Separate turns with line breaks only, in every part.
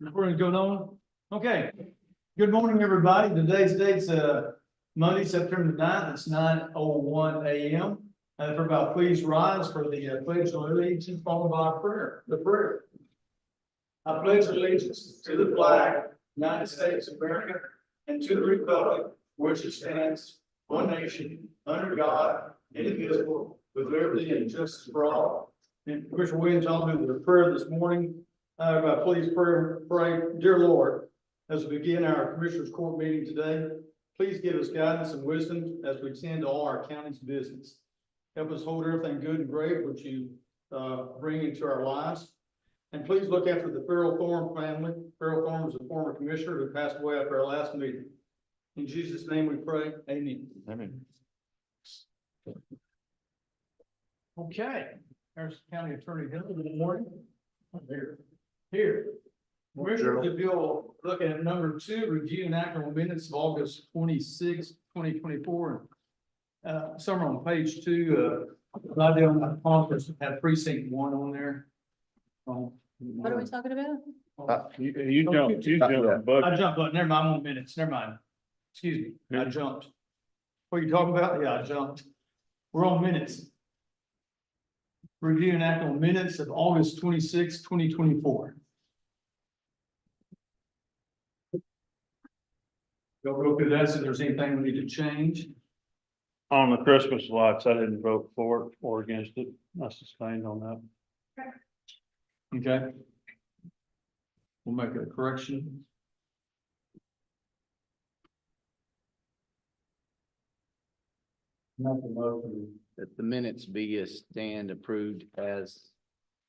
Recording's going on. Okay. Good morning, everybody. Today's date's Monday, September 9th. It's 9:01 a.m. And if everybody please rise for the pledge of allegiance followed by prayer. The prayer. I pledge allegiance to the flag, United States of America, and to the republic which it stands, one nation, under God, indivisible, with liberty and justice for all. And Commissioner Williams, I'll do the prayer this morning. Please pray, dear Lord, as we begin our Commissioners Court meeting today, please give us guidance and wisdom as we tend to all our county's business. Help us hold everything good and great which you bring into our lives. And please look after the Farrell Thorne family. Farrell Thorne was a former commissioner who passed away after our last meeting. In Jesus' name we pray, amen.
Amen.
Okay, there's County Attorney Hill. Good morning. Here. Commissioners, if you'll look at number 2, review and act on minutes of August 26, 2024. Somewhere on page 2, I did on my conference, had precinct 1 on there.
What are we talking about?
You jumped, but
I jumped, but never mind, I'm on minutes, never mind. Excuse me, I jumped. What are you talking about? Yeah, I jumped. We're on minutes. Review and act on minutes of August 26, 2024. Go through that, so if there's anything we need to change.
on the Christmas lights, I didn't vote for it or against it. I sustained on that.
Okay. We'll make a correction. Nothing local.
That the minutes be a stand approved as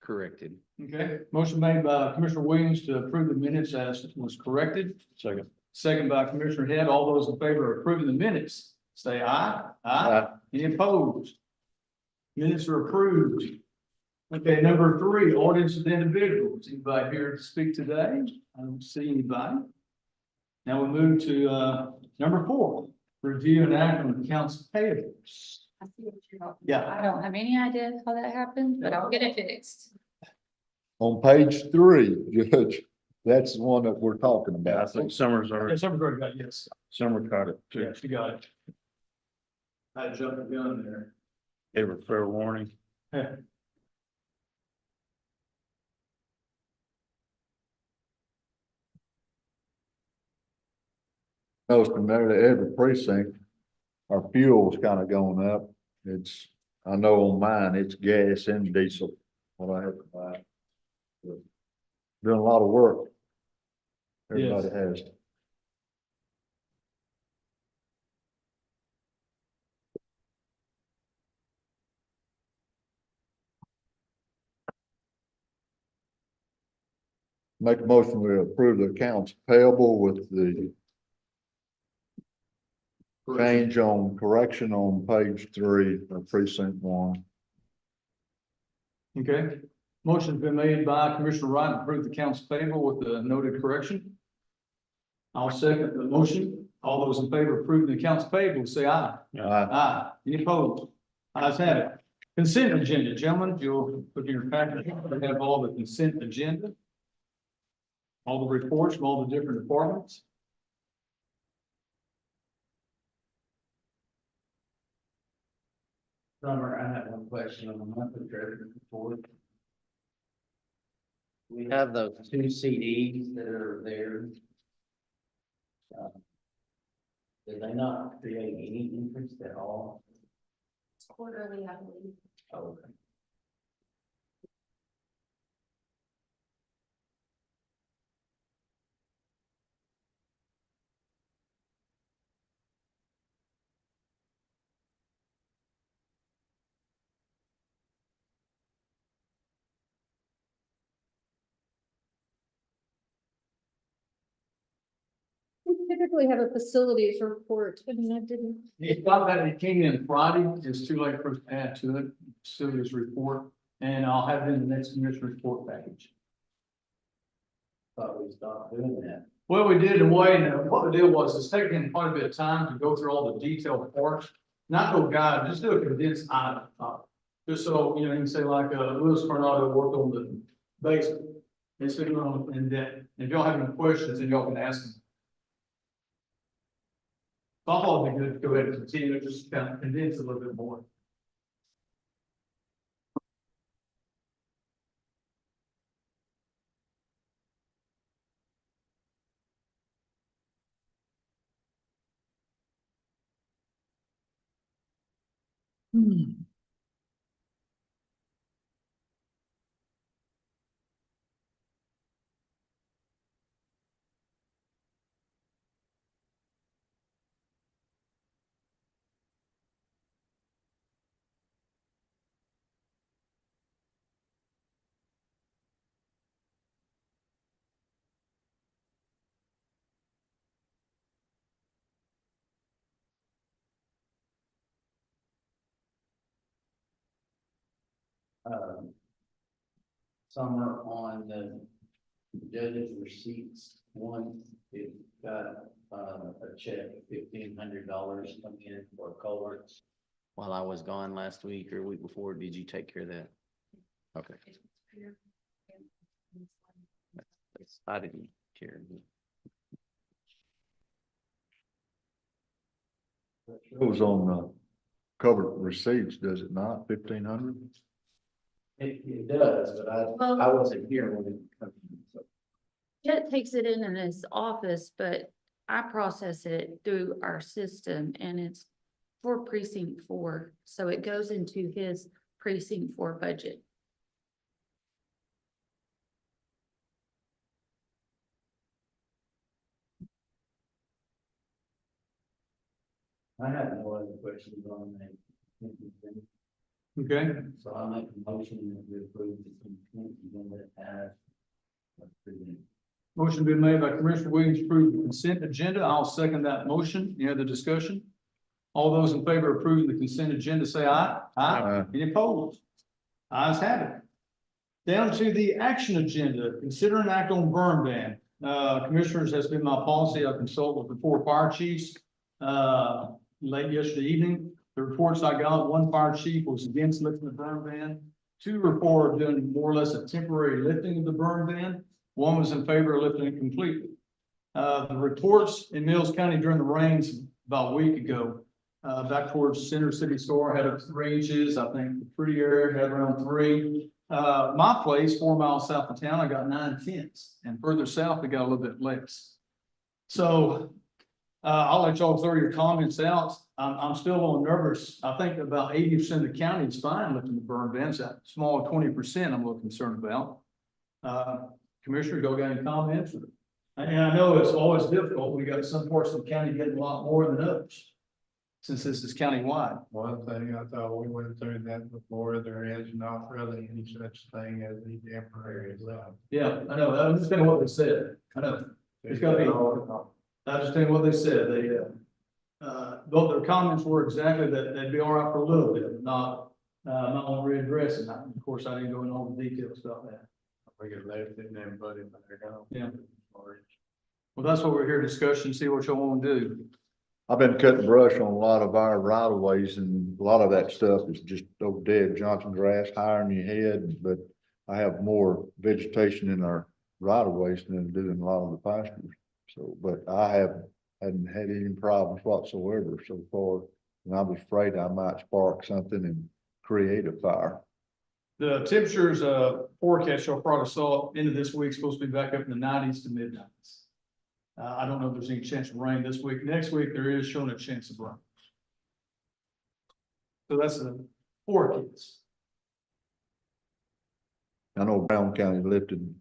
corrected.
Okay, motion made by Commissioner Williams to approve the minutes as was corrected.
Second.
Second by Commissioner Head. All those in favor of approving the minutes, say aye. Aye. Any opposed? Minutes are approved. Okay, number 3, audience with individuals. Anybody here to speak today? I don't see anybody. Now we move to number 4, review and act on accounts payables.
I see what you're talking
Yeah.
about. I don't have any idea how that happened, but I'll get it fixed.
On page 3, Judge, that's the one that we're talking
Yeah, I
about.
think Summers
Okay,
already,
somebody got yes.
Summer caught it
Yeah,
too.
she got it. I jumped the gun there.
Gave her fair warning.
Yeah.
Noticing there that every precinct, our fuel's kind of going up. It's, I know on mine, it's gas and diesel, what I have to buy. Doing a lot of work. Everybody has. Make a motion to approve the accounts payable with the change on correction on page 3 of precinct 1.
Okay, motion's been made by Commissioner Wright to approve the accounts payable with the noted correction. I'll second the motion. All those in favor of approving the accounts payable, say aye. Aye. Any opposed? Ayes have it. Consent agenda, gentlemen, if you'll look in your package, we have all the consent agenda. All the reports from all the different departments.
Summer, I have one question on the monthly treasury report. We have those 2 CDs that are there. Did they not create any interest at all?
It's quarterly, I believe.
Oh, okay.
We typically have a facilities report. I mean, I didn't.
It's not that it came in Friday, it's too late for us to add to it, Sylvia's report, and I'll have it in the next commissioner report package.
Thought we stopped doing that.
Well, we did away, and what the deal was, it's taking quite a bit of time to go through all the detailed parts. Not go guide, just do a condensed item. Just so, you know, you can say like, Louis Coronado worked on the basement. It's been on in depth. If y'all have any questions, then y'all can ask them. I thought it'd be good to go ahead and continue, just kind of condense a little bit more.
Some are on the judge's receipts. One, it got, a check of $1,500 come in for culverts. While I was gone last week or week before, did you take care of that? Okay. I didn't care.
It was on, covered receipts, does it not, 1,500?
It does, but I
Well,
wasn't here when it comes.
Chet takes it in his office, but I process it through our system and it's for precinct 4. So it goes into his precinct 4 budget.
I have no other questions on that.
Okay,
So I make a motion that we approve the consent agenda as presented.
motion been made by Commissioner Williams to approve the consent agenda. I'll second that motion. Any other discussion? All those in favor of approving the consent agenda, say aye.
Aye.
Any opposed? Ayes have it. Down to the action agenda, consider an act on burn ban. Commissioners, that's been my policy. I consult with the 4 fire chiefs, late yesterday evening. The reports I got, 1 fire chief was against lifting the burn ban. 2 or 4 are doing more or less a temporary lifting of the burn ban. 1 was in favor of lifting it completely. The reports in Mills County during the rains about a week ago, back towards Center City Store had up 3 inches. I think the pretty area had around 3. My place, 4 miles south of town, I got 9/10, and further south, we got a little bit less. So, I'll let y'all throw your comments out. I'm still a little nervous. I think about 80% of the county is fine lifting the burn bans. That small 20% I'm a little concerned about. Commissioner, y'all got any comments? And I know it's always difficult. We got some parts of the county getting a lot more than others, since this is countywide.
One thing I thought we went through that before, there is not really any such thing as a temporary law.
Yeah, I know. I understand what they said. I know. It's gotta be. I understand what they said. They, both their comments were exactly that they'd be all right for a little bit, not gonna readdress it. Of course, I didn't go into all the details about that.
We could left it and then put it back on.
Yeah. Well, that's what we're here discussing, see what y'all want to do.
I've been cutting brush on a lot of our right of ways, and a lot of that stuff is just old dead Johnson grass higher than your head, but I have more vegetation in our right of ways than I do in a lot of the pastures. So, but I hadn't had any problems whatsoever so far, and I was afraid I might spark something and create a fire.
The temperatures, forecast y'all probably saw into this week, supposed to be back up in the 90s to mid-90s. I don't know if there's any chance of rain this week. Next week, there is showing a chance of rain. So that's the forecast.
I know Brown County lifted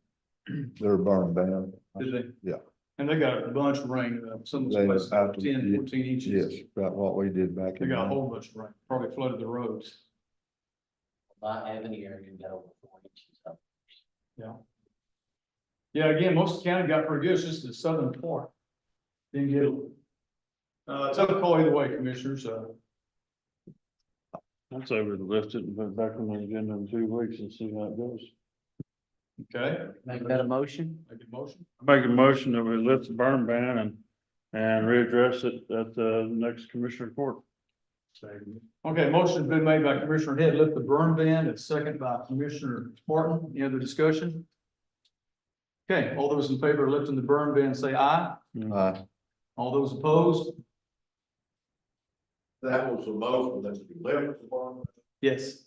their burn ban.
Did they?
Yeah.
And they got a bunch of rain, some of
They
the places,
about to-
10, 14 inches.
Yes, about what we did back
They
in.
got a whole bunch of rain, probably flooded the roads.
My Avenue area got over 4 inches up.
Yeah. Yeah, again, most of the county got pretty good, it's just the southern part. Didn't get it. It's up a call either way, commissioners,
I'd say we lift it and put it back on the agenda in 2 weeks and see how it goes.
okay?
Make that a motion?
Make a motion.
Make a motion that we lift the burn ban and readdress it at the next commissioner court.
Okay, motion's been made by Commissioner Head, lift the burn ban, and second by Commissioner Spartan. Any other discussion? Okay, all those in favor of lifting the burn ban, say aye. All those opposed?
That was the motion that you left the one.
Yes.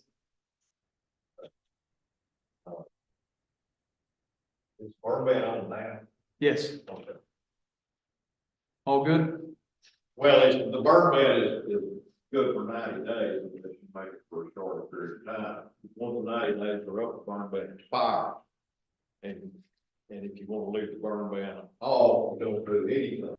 Is burn ban on now?
Yes,
Okay.
all good?
Well, the burn ban is good for 90 days, but you make it for a shorter period of time. Once the 90 days are up, the burn ban expires. And if you want to leave the burn ban off, don't do anything.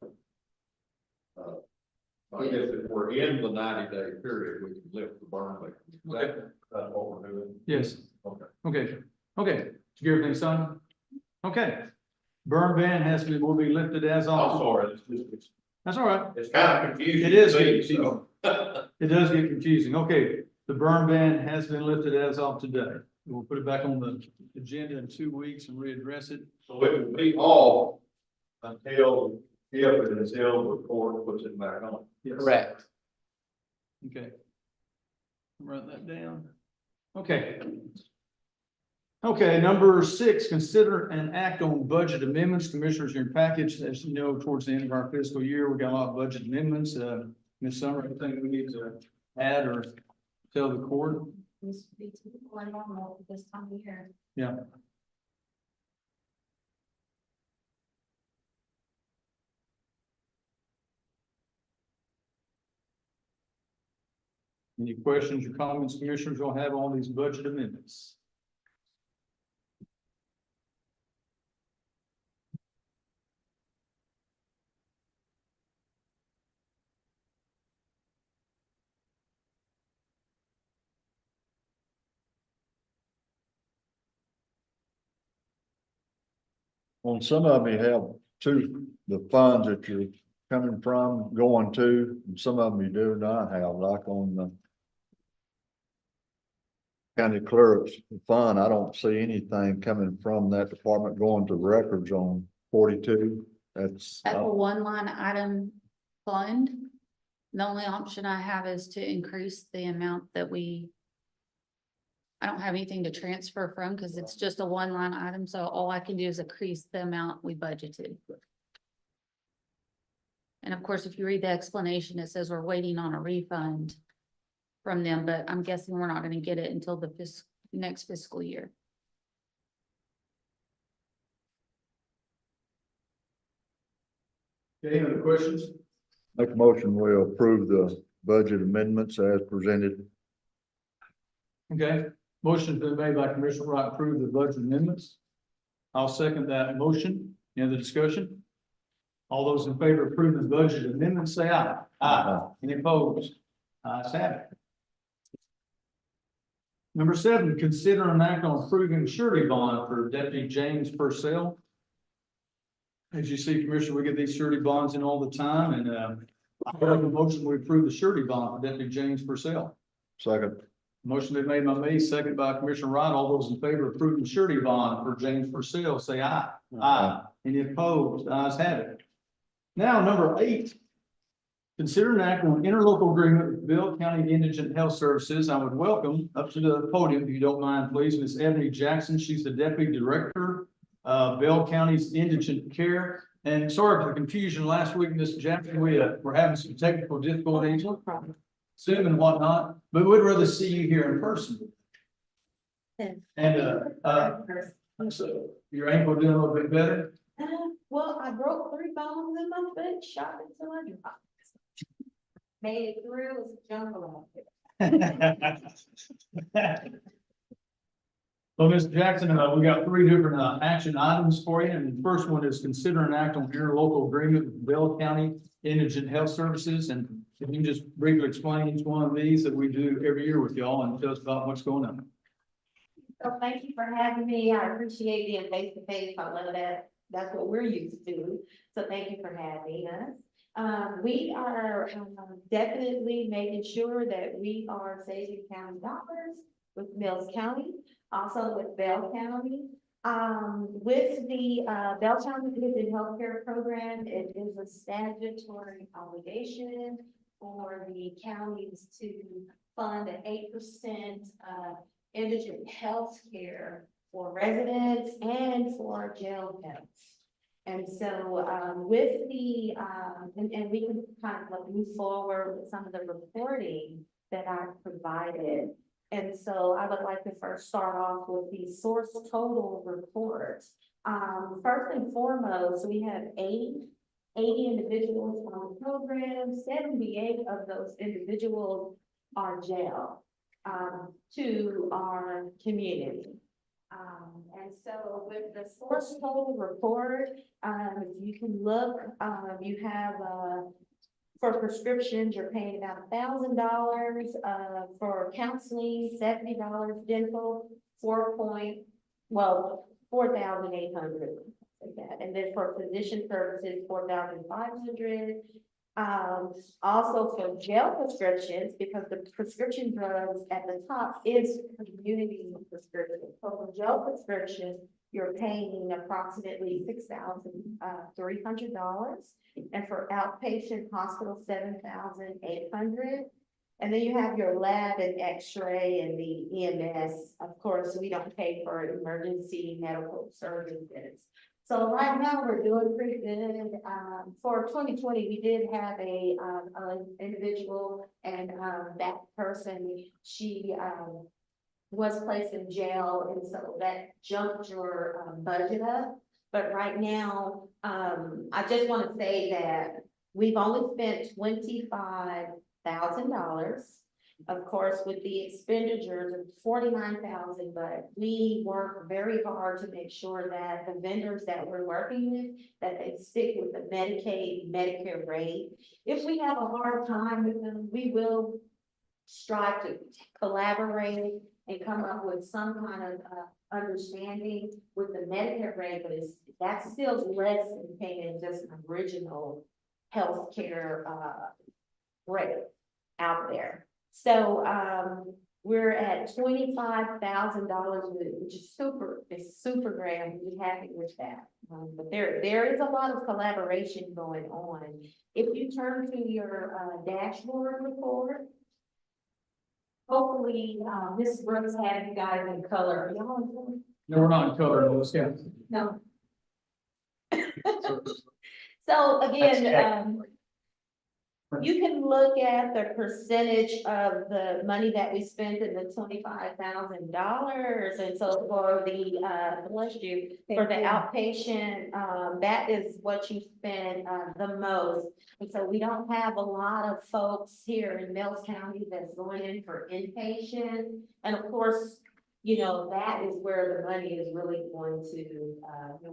I guess if we're in the 90-day period, we can lift the burn ban.
Okay.
That's what we're doing.
Yes.
Okay.
Okay, did you get everything signed? Okay. Burn ban will be lifted as
I'm
of.
sorry,
That's all right.
it's kind of confusing.
It is
to me,
confusing.
so.
It does get confusing. Okay, the burn ban has been lifted as of today. We'll put it back on the agenda in 2 weeks and readdress it.
So it will be off until the court puts it back on.
Yes.
Correct.
Okay. Write that down. Okay. Okay, number 6, consider and act on budget amendments. Commissioners, in your package, as you know, towards the end of our fiscal year, we got a lot of budget amendments. Ms. Summer, anything we need to add or tell the court?
This would be typical and normal this time of year.
Yeah. Any questions or comments commissioners will have on these budget amendments?
On some of them, you have the funds that you're coming from, going to, and some of them you do not have, like on the county clerk's fund. I don't see anything coming from that department going to records on 42. That's,
At the one line item fund, the only option I have is to increase the amount that I don't have anything to transfer from because it's just a one line item, so all I can do is increase the amount we budgeted. And of course, if you read the explanation, it says we're waiting on a refund from them, but I'm guessing we're not gonna get it until the next fiscal year.
Okay, any other questions?
make a motion, we approve the budget amendments as presented.
Okay, motion's been made by Commissioner Wright, to approve the budget amendments. I'll second that motion. Any other discussion? All those in favor of approving the budget amendments, say aye. Aye. Any opposed? Ayes have it. Number 7, consider an act on approving surety bond for Deputy James Purcell. As you see, Commissioner, we get these surety bonds in all the time, and I have a motion to approve the surety bond for Deputy James Purcell.
Second.
Motion been made by me, second by Commissioner Wright. All those in favor of approving the surety bond for James Purcell, say aye. Aye. Any opposed? Ayes have it. Now, number 8, consider an act on interlocal agreement with Bell County Indigent Health Services. I would welcome up to the podium, if you don't mind, please, Ms. Ebony Jackson. She's the Deputy Director of Bell County's Indigent Care. And sorry for the confusion last week, Ms. Jackson, we were having some technical difficulties.
No problem.
Zoom and whatnot, but we'd rather see you here in person. And, so your ankle doing a little bit better?
Well, I broke 3 bones in my foot, shot until I dropped. Made it through, it was a jungle out there.
Well, Mr. Jackson, we got 3 different action items for you, and the first one is consider an act on interlocal agreement with Bell County Indigent Health Services, and if you can just briefly explain each one of these that we do every year with y'all and tell us about what's going on.
So thank you for having me. I appreciate being face to face. I love that. That's what we're used to. So thank you for having us. We are definitely making sure that we are saving county dollars with Mills County, also with Bell County. With the Bell County Indigent Healthcare Program, it is a statutory obligation for the counties to fund an 8% indigent health care for residents and for jail pets. And so, with the, and we can kind of like move forward with some of the reporting that I provided. And so I would like to first start off with the source total report. First and foremost, we have 80 individuals on the program. 78 of those individuals are jail, to our community. And so with the source total report, you can look, you have, for prescriptions, you're paying about $1,000, for counseling, $70, dental, 4,800. Like that. And then for physician services, 4,500. Also for jail prescriptions, because the prescription drugs at the top is community prescription. So for jail prescriptions, you're paying approximately $6,300. And for outpatient hospital, $7,800. And then you have your lab and x-ray and the EMS. Of course, we don't pay for emergency medical services. So right now, we're doing pretty good. For 2020, we did have an individual, and that person, she was placed in jail, and so that jumped your budget up. But right now, I just want to say that we've only spent $25,000. Of course, with the expenditures of $49,000, but we work very hard to make sure that the vendors that we're working with, that they stick with the Medicaid, Medicare rate. If we have a hard time with them, we will strive to collaborate and come up with some kind of understanding with the Medicare rate, but that's still less than paying just an original healthcare rate out there. So, we're at $25,000, which is super great. I'm really happy with that. But there is a lot of collaboration going on. If you turn to your dashboard report, hopefully, Ms. Brooks had you guys in color. Are y'all in color?
No, we're not in color, those guys.
No. So again, you can look at the percentage of the money that we spent in the $25,000. And so for the, bless you, for the outpatient, that is what you spend the most. And so we don't have a lot of folks here in Mills County that's going in for inpatient. And of course, you know, that is where the money is really going to,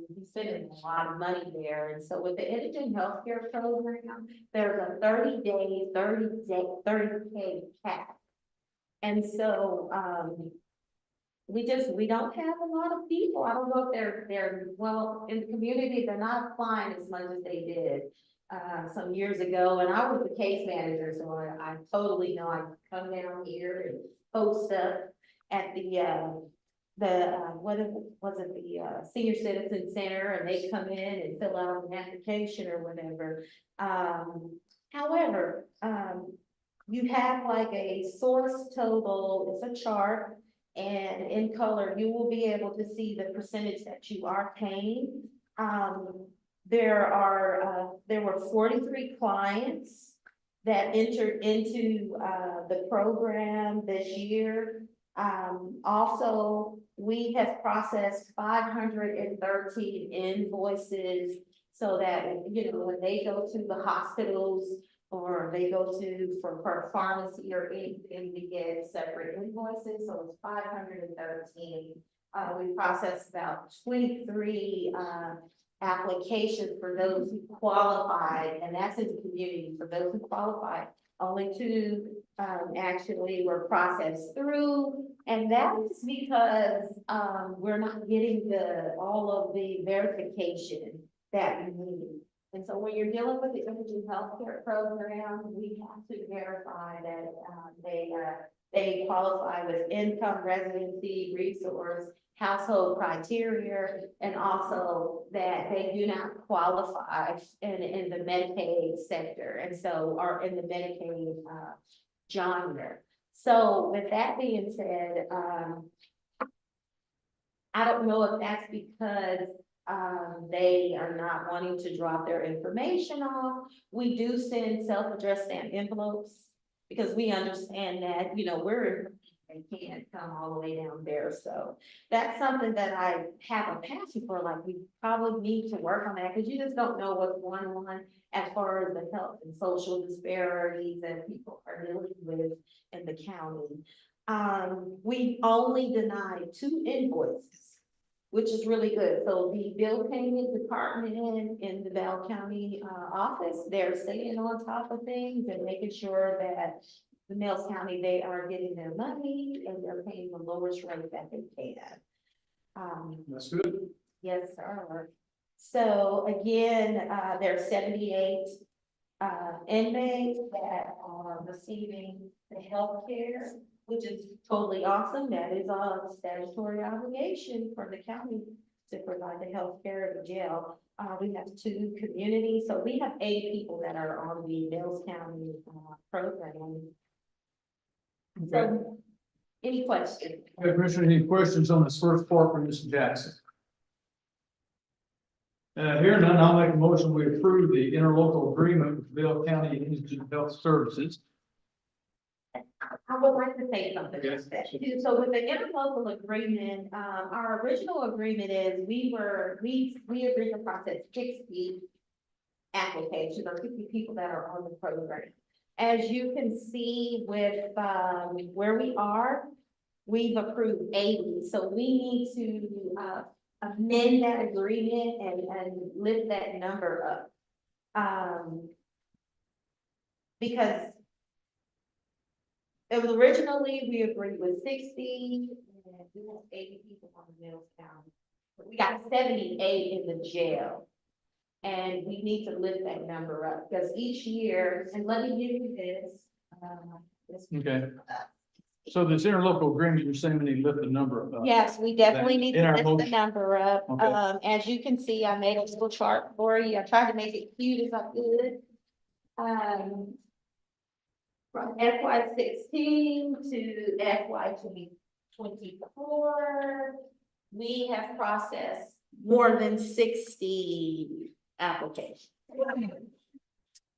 be spending a lot of money there. And so with the indigent healthcare program, there's a 30K cap. And so, we don't have a lot of people. I don't know if they're well, in the community, they're not applying as much as they did some years ago. And I was the case manager, so I totally know I come down here and post up at the senior citizen center, and they come in and fill out an application or whatever. However, you have like a source total, it's a chart, and in color, you will be able to see the percentage that you are paying. There were 43 clients that entered into the program this year. Also, we have processed 513 invoices, so that, you know, when they go to the hospitals or they go to for pharmacy or anything, we get separate invoices. So it's 513. We processed about 23 applications for those who qualified, and that's in the community. For those who qualified, only 2 actually were processed through, and that's because we're not getting all of the verification that we need. And so when you're dealing with the indigent healthcare program, we have to verify that they qualify with income, residency, resource, household criteria, and also that they do not qualify in the Medicaid sector, and so are in the Medicaid genre. So with that being said, I don't know if that's because, they are not wanting to drop their information off. We do send self-addressed stamp envelopes, because we understand that, you know, they can't come all the way down there, so that's something that I have a passion for, like, we probably need to work on that, because you just don't know what's going on as far as the health and social disparities that people are dealing with in the county. We only denied 2 invoices, which is really good. So the bill payment department in the Bell County, office, they're staying on top of things and making sure that the Mills County, they are getting their money and they're paying the lowest rate that they can.
That's good.
Yes, sir. So again, there are 78 inmates that are receiving the health care, which is totally awesome. That is a statutory obligation for the county to provide the health care at the jail. We have 2 communities, so we have 8 people that are on the Mills County program.
Okay.
So, any questions?
Okay, Commissioner, any questions on this first part for Mr. Jackson? Here none, I'll make a motion, we approve the interlocal agreement with Bell County Indigent Health Services.
I would like to say something
Okay.
about that too. So with the interlocal agreement, our original agreement is we agreed to process 60 applications or 50 people that are on the program. As you can see with, where we are, we've approved 80. So we need to, amend that agreement and lift that number up. Because it was originally, we agreed with 60, and we have 80 people on the Mills County. But we got 78 in the jail. And we need to lift that number up, because each year, and let me give you this.
Okay. So this interlocal agreement, you're saying we need to lift the number up?
Yes, we definitely need
In
to
our
lift the
motion.
number up.
Okay.
As you can see, I made a little chart for you. I tried to make it cute as I could. From FY 16 to FY 2024, we have processed more than 60 applications.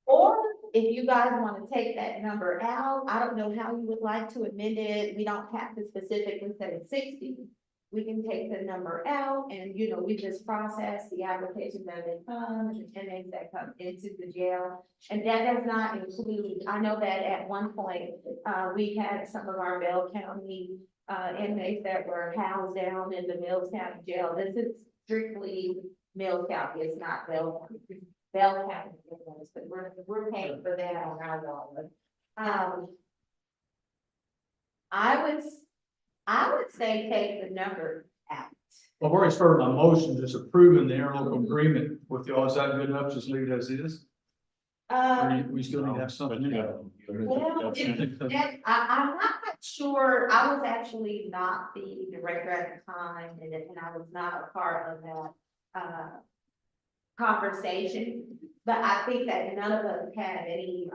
Or if you guys want to take that number out, I don't know how you would like to amend it. We don't have to specifically say 60. We can take the number out and, you know, we just process the applications that they come and the inmates that come into the jail. And that does not include, I know that at one point, we had some of our Bell County inmates that were housed down in the Mills County jail. This is strictly Mills County, it's not Bell County. Bell County, but we're paying for that on our wallet. I would say take the number out.
Well, I've already started my motion, just approving the interlocal agreement with y'all. Is that good enough? Just leave it as is? Or we still need to have something in there?
Well, I'm not quite sure. I was actually not the director at the time, and I was not a part of that conversation. But I think that none of us had any,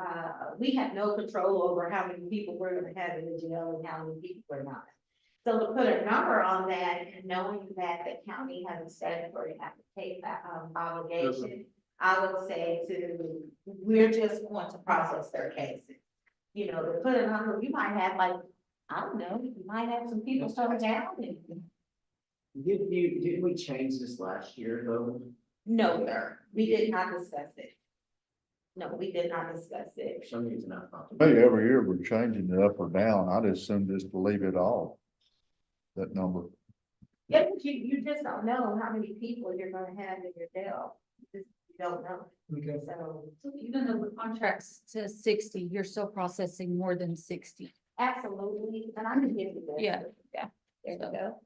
we have no control over how many people we're gonna have in the jail and how many people we're not. So to put a number on that, and knowing that the county has a statutory obligation, I would say we're just going to process their cases. You know, to put a number, you might have like, I don't know, you might have some people come down and.
Didn't we change this last year though?
No, sir, we did not discuss it. No, we did not discuss
For
it.
some reason I thought.
Hey, every year we're changing it up or down. I just assume just to leave it all. That number.
Yeah, but you just don't know how many people you're gonna have in your jail. You don't know,
Okay.
so.
So even though the contract says 60, you're still processing more than 60.
Absolutely, and I can give you this.
Yeah,
There you go.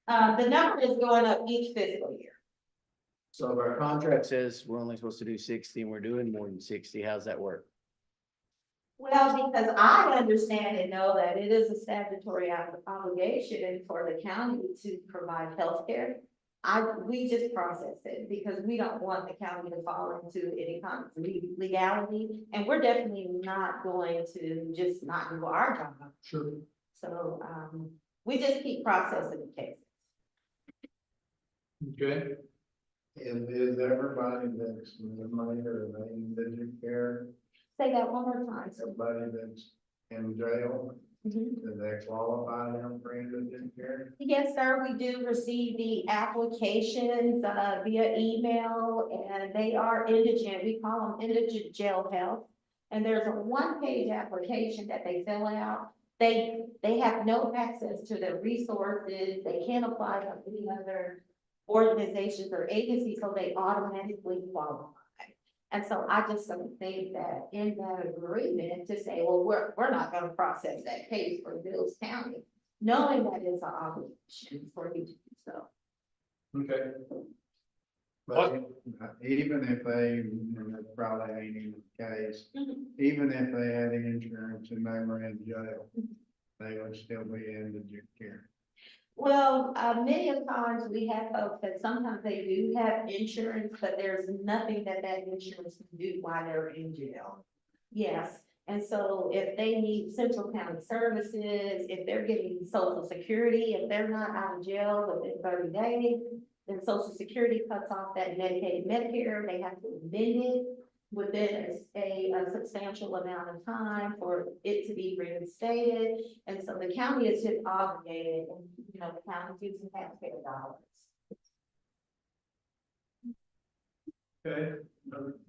The number is going up each fiscal year.
So if our contract says we're only supposed to do 60 and we're doing more than 60, how's that work?
Well, because I understand and know that it is a statutory obligation for the county to provide health care. We just process it because we don't want the county to fall into any kind of legality. And we're definitely not going to just not do our job.
Sure.
So, we just keep processing the case.
Okay,
Is everybody that's inmate or in indigent care,
Say that one more time.
everybody that's in jail,
Mhm.
does that qualify them for indigent care?
Yes, sir, we do receive the applications via email, and they are indigent, we call them indigent jail health. And there's a one-page application that they fill out. They have no access to the resources, they can't apply to any other organizations or agencies, so they automatically qualify. And so I just don't think that in that agreement to say, well, we're not gonna process that case for Bills County, knowing that it's an obligation for you to do so.
okay.
But even if they, and that probably ain't even the case, even if they had insurance and they were in jail, they would still be indigent care.
Well, many of times we have folks that sometimes they do have insurance, but there's nothing that that insurance can do while they're in jail. Yes, and so if they need central county services, if they're getting social security, if they're not out of jail within 30 days, then social security cuts off that Medicaid, Medicare, they have to amend it within a substantial amount of time for it to be reinstated. And so the county is just obligated, and, you know, the county gives the taxpayer dollars.
Okay,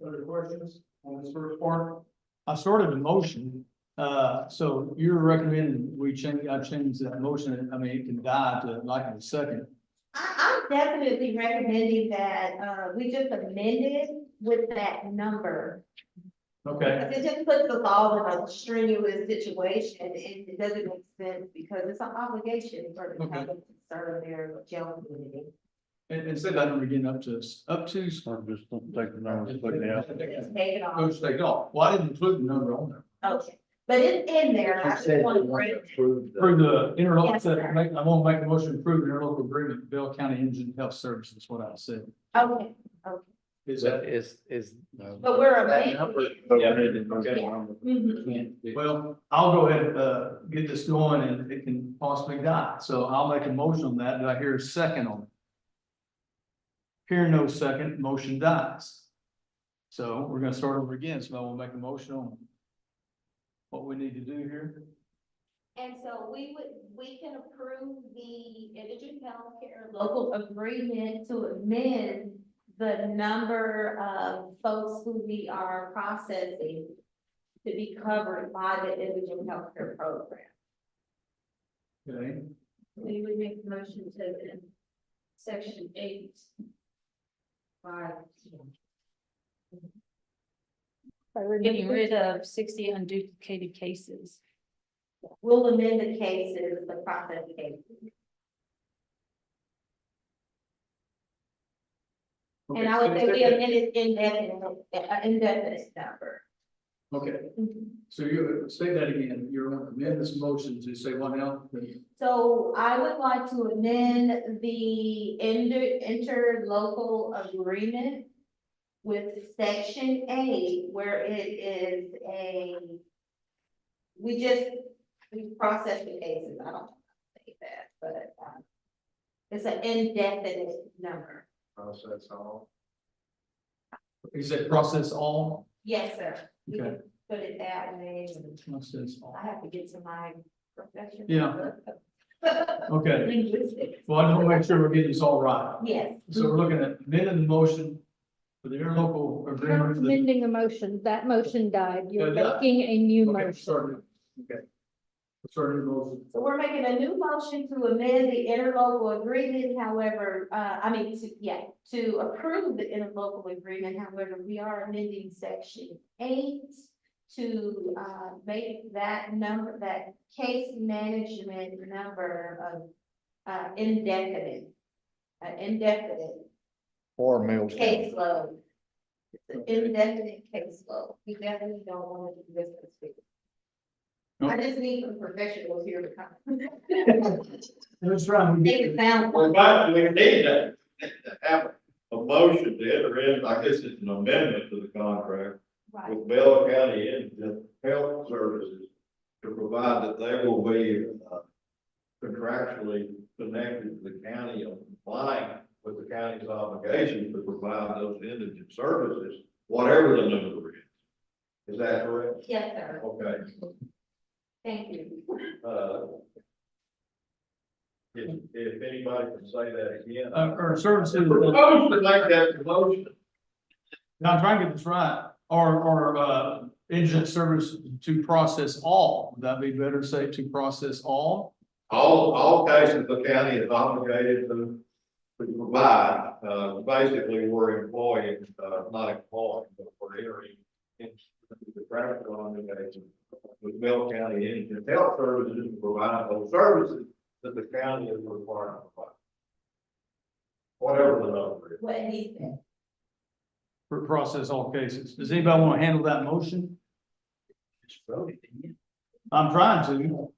other questions on this first part? I started a motion, so you're recommending I change that motion, I mean, it can die to like in a second.
I'm definitely recommending that, we just amend it with that number.
Okay,
Because it just puts the law in a strenuous situation, and it doesn't make sense, because it's an obligation for the
Okay.
county to serve their jail community.
and say that number again, up to.
Or just don't take the numbers, put it out.
Just take it off.
Go take it off. Well, I didn't include the number on there.
Okay, but it's in there, I just want to bring it.
Through the interlocal,
Yes, sir.
I want to make a motion to approve the interlocal agreement, with Bell County Indigent Health Services, what I said.
Okay,
Is that,
Is.
but we're amending it.
okay,
Yeah. Mhm.
well, I'll go ahead, get this going and it can possibly die, so I'll make a motion on that. Do I hear a second on it? Hear no second, motion dies. So we're gonna start over again, so I will make a motion on what we need to do here.
And so we can approve the indigent healthcare local agreement to amend the number of folks who we are processing to be covered by the indigent healthcare program.
Okay,
We would make the motion to section 8. Getting rid of 60 unduplicated cases.
We'll amend the cases, the process cases. And I would say we amended indefinite number.
Okay, so you say that again, you're gonna amend this motion to say what now?
So I would like to amend the interlocal agreement with section 8, where it is we process the cases, I don't say that, but, it's an indefinite number.
Process all.
You said process all?
Yes, sir. We
Okay.
can put it that way.
Process all.
I have to get to my profession.
Yeah. Okay,
Linguistics,
well, I just wanna make sure we're getting this all right.
yes.
So we're looking at amending the motion for the interlocal
You're
agreement. for the-
amending a motion, that motion died, you're
It died.
making a new
Okay,
motion.
sorry. Okay. Sorry, motion.
So we're making a new motion to amend the interlocal agreement, however, to approve the interlocal agreement, however, we are amending section 8 to, make that number, that case management number of, indefinite. Indefinite
Or Mills County.
caseload. It's an indefinite caseload, we definitely don't want to do this this week. I just need some professionals here to come.
Let's try and
Make
get,
it sound.
We might, we need to have a motion to enter in, I guess it's an amendment to the contract
Right,
with Bell County Indigent Health Services to provide that they will be contractually connected to the county on complying with the county's obligation to provide those indigent services, whatever the number is. Is that correct?
Yes, sir.
Okay,
Thank you.
if anybody can say that again.
Or services,
Propose to make that motion.
now I'm trying to get this right, or indigent service to process all, would that be better to say to process all?
All cases the county is obligated to provide, basically we're employing, not employing, but we're entering into the practical obligation with Bell County Indigent Health Services to provide those services that the county is required to provide. Whatever the number is.
What he said.
For process all cases. Does anybody want to handle that motion? I'm trying to.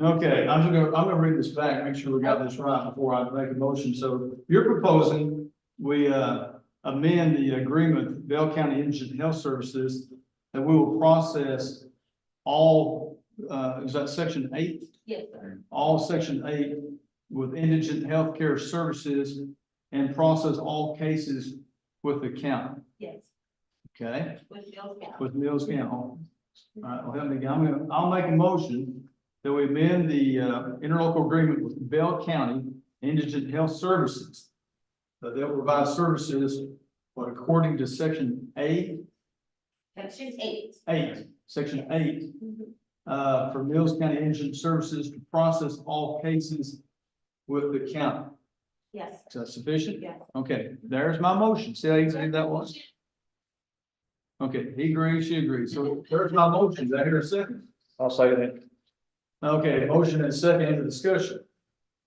Okay, I'm gonna read this back, make sure we got this right before I make a motion. So you're proposing we amend the agreement with Bell County Indigent Health Services that we will process all, is that section 8?
Yes, sir.
All section 8 with indigent healthcare services and process all cases with the county,
Yes,
okay?
with Bill's County.
With Mills County. All right, well, help me, I'll make a motion that we amend the interlocal agreement with Bell County Indigent Health Services. That they'll provide services, but according to section 8,
Section 8.
section 8, for Mills County Indigent Services to process all cases with the county.
Yes,
Is that sufficient?
yes.
Okay, there's my motion. See how easy that was? Okay, he agrees, she agrees. So there's my motion. Is that here a second?
I'll say that.
Okay, motion and second into discussion.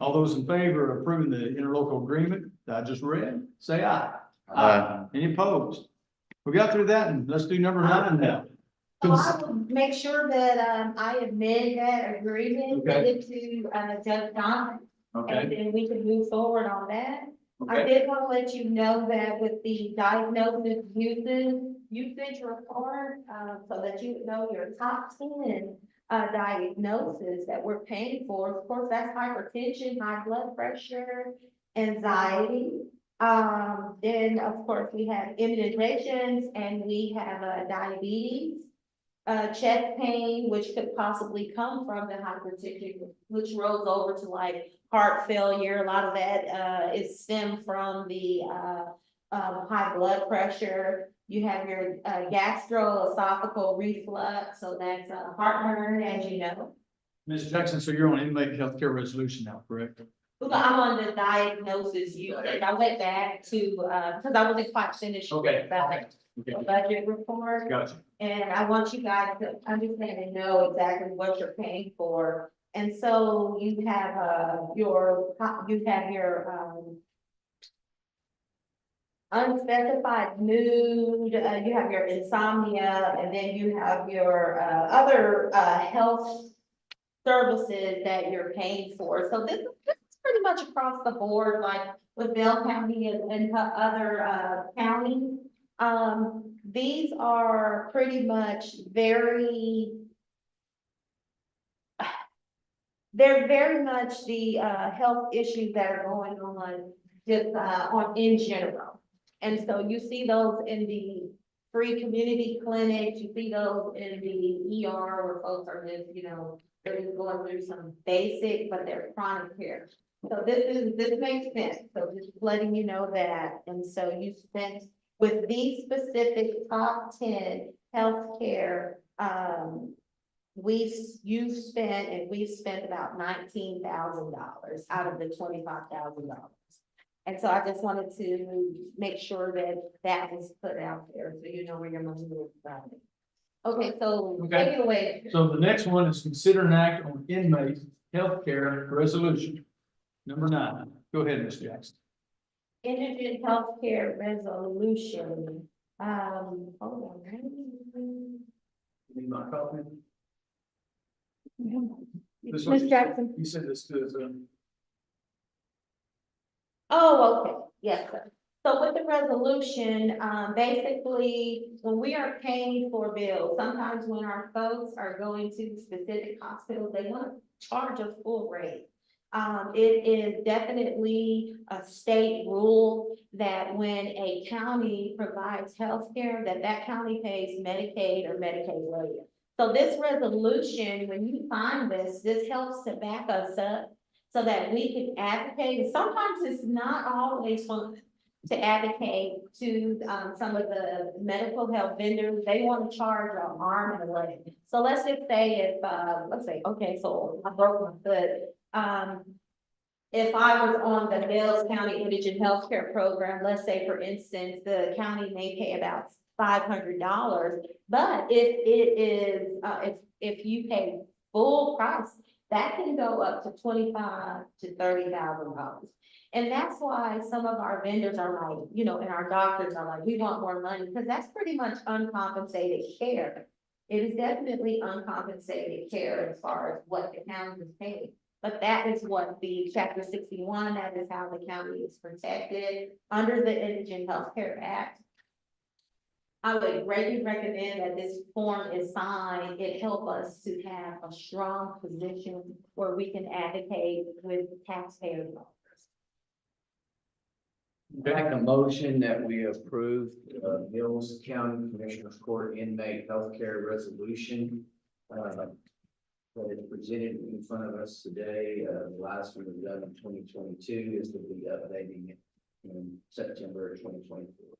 All those in favor of approving the interlocal agreement that I just read, say aye.
Aye.
Any opposed? We got through that and let's do number 9 now.
So I will make sure that, I amend that agreement, send
Okay.
it to, Judge Donovan, and
Okay,
then we can move forward on that. I
okay,
did want to let you know that with the diagnosis usage report, so that you know your top 10 diagnoses that we're paying for. Of course, that's hypertension, high blood pressure, anxiety. Then of course we have immunizations and we have diabetes. Chest pain, which could possibly come from the hypertension, which rolls over to like heart failure. A lot of that is stemmed from the high blood pressure. You have your gastroesophageal reflux, so that's heartburn, as you know.
Ms. Jackson, so you're on inmate healthcare resolution now, correct?
Well, I'm on the diagnosis usage. I went back to, because I wasn't quite finished with
Okay.
the
Okay,
budget report.
gotcha.
And I want you guys to understand and know exactly what you're paying for. And so you have, unspecified mood, you have your insomnia, and then you have your, other, health services that you're paying for. So this is pretty much across the board, like with Bell County and other, counties. These are pretty much they're very much the, health issues that are going on just, in general. And so you see those in the free community clinics, you see those in the ER where folks are just, they're just going through some basic, but they're chronic care. So this makes sense. So just letting you know that. And so you spent with these specific top 10 healthcare, you've spent and we've spent about $19,000 out of the $25,000. And so I just wanted to make sure that that was put out there, so you know where your money is going. Okay, so
Okay.
take it away.
So the next one is consider an act on inmate healthcare resolution. Number 9. Go ahead, Ms. Jackson.
Indigent healthcare resolution, hold on.
Need my copy? This
Ms.
one-
Jackson,
You said this is,
Oh, okay, yes, sir. So with the resolution, basically, when we are paying for bills, sometimes when our folks are going to specific hospitals, they want to charge us full rate. It is definitely a state rule that when a county provides healthcare, that county pays Medicaid or Medicaid later. So this resolution, when you find this helps to back us up so that we can advocate. And sometimes it's not always fun to advocate to, some of the medical health vendors. They want to charge an arm and a leg. So let's just say if, let's say, okay, so I broke my foot. If I was on the Mills County Indigent Healthcare Program, let's say for instance, the county may pay about $500. But if it is, if you pay full price, that can go up to $25,000 to $30,000. And that's why some of our vendors are like, you know, and our doctors are like, we want more money, because that's pretty much uncompensated care. It is definitely uncompensated care as far as what the county is paying. But that is what the Chapter 61, that is how the county is protected under the Indigent Healthcare Act. I would greatly recommend that this form is signed. It helps us to have a strong position where we can advocate with taxpayer dollars.
Make a motion that we approve, Mills County Commissioners Court inmate healthcare resolution. That is presented in front of us today. The last one was done in 2022. This will be updating it in September 2024.